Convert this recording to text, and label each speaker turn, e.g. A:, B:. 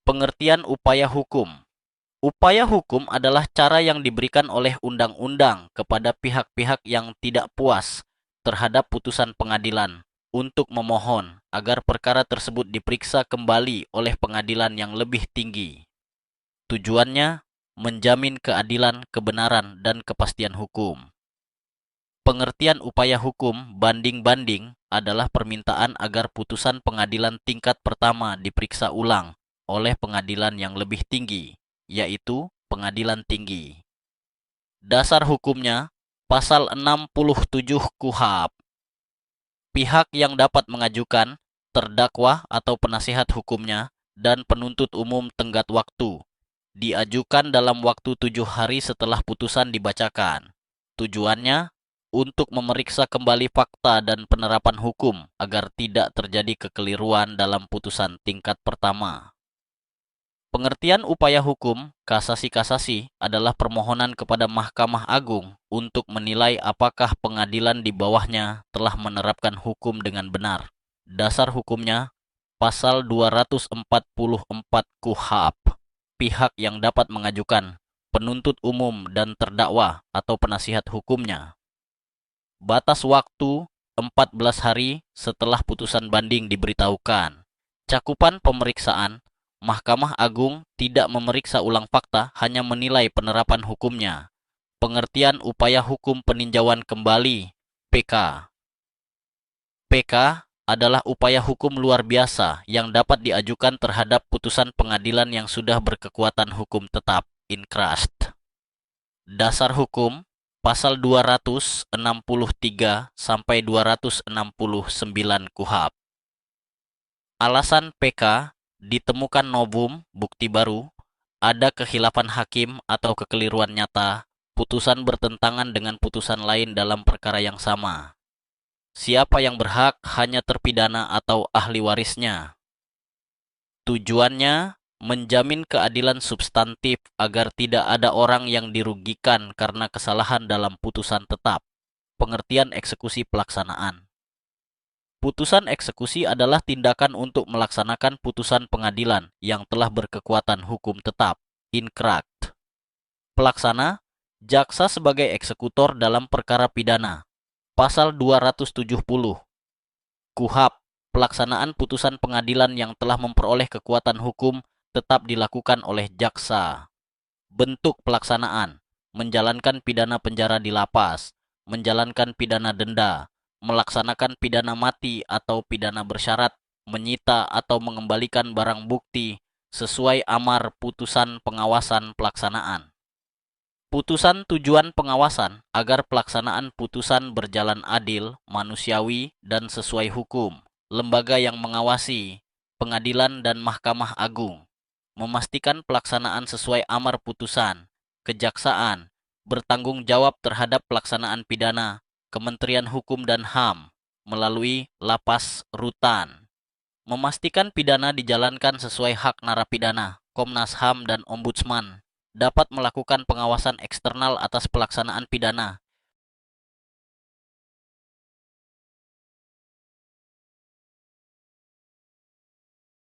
A: Pengertian upaya hukum. Upaya hukum adalah cara yang diberikan oleh undang-undang kepada pihak-pihak yang tidak puas terhadap putusan pengadilan untuk memohon agar perkara tersebut diperiksa kembali oleh pengadilan yang lebih tinggi. Tujuannya menjamin keadilan, kebenaran, dan kepastian hukum. Pengertian upaya hukum banding-banding adalah permintaan agar putusan pengadilan tingkat pertama diperiksa ulang oleh pengadilan yang lebih tinggi, yaitu pengadilan tinggi. Dasar hukumnya, Pasal 67 KUHP. Pihak yang dapat mengajukan, terdakwa atau penasihat hukumnya, dan penuntut umum tenggat waktu, diajukan dalam waktu 7 hari setelah putusan dibacakan. Tujuannya untuk memeriksa kembali fakta dan penerapan hukum agar tidak terjadi kekeliruan dalam putusan tingkat pertama. Pengertian upaya hukum, kasasi-kasasi, adalah permohonan kepada Mahkamah Agung untuk menilai apakah pengadilan di bawahnya telah menerapkan hukum dengan benar. Dasar hukumnya, Pasal 244 KUHP. Pihak yang dapat mengajukan, penuntut umum dan terdakwa atau penasihat hukumnya. Batas waktu 14 hari setelah putusan banding diberitahukan. Cakupan pemeriksaan, Mahkamah Agung tidak memeriksa ulang fakta, hanya menilai penerapan hukumnya. Pengertian upaya hukum peninjauan kembali, PK. PK adalah upaya hukum luar biasa yang dapat diajukan terhadap putusan pengadilan yang sudah berkekuatan hukum tetap, inkrust. Dasar hukum, Pasal 263 sampai 269 KUHP. Alasan PK, ditemukan novum, bukti baru, ada kehilafan hakim atau kekeliruan nyata, putusan bertentangan dengan putusan lain dalam perkara yang sama. Siapa yang berhak hanya terpidana atau ahli warisnya. Tujuannya menjamin keadilan substantif agar tidak ada orang yang dirugikan karena kesalahan dalam putusan tetap. Pengertian eksekusi pelaksanaan. Putusan eksekusi adalah tindakan untuk melaksanakan putusan pengadilan yang telah berkekuatan hukum tetap, inkrakt. Pelaksana, jaksa sebagai eksekutor dalam perkara pidana. Pasal 270. KUHP, pelaksanaan putusan pengadilan yang telah memperoleh kekuatan hukum tetap dilakukan oleh jaksa. Bentuk pelaksanaan, menjalankan pidana penjara di lapas, menjalankan pidana denda, melaksanakan pidana mati atau pidana bersyarat, menyita atau mengembalikan barang bukti sesuai amar putusan pengawasan pelaksanaan. Putusan tujuan pengawasan agar pelaksanaan putusan berjalan adil, manusiawi, dan sesuai hukum. Lembaga yang mengawasi, pengadilan dan Mahkamah Agung, memastikan pelaksanaan sesuai amar putusan. Kejaksaan bertanggung jawab terhadap pelaksanaan pidana. Kementerian Hukum dan HAM melalui lapas rutan. Memastikan pidana dijalankan sesuai hak narapidana. Komnas HAM dan Ombudsman dapat melakukan pengawasan eksternal atas pelaksanaan pidana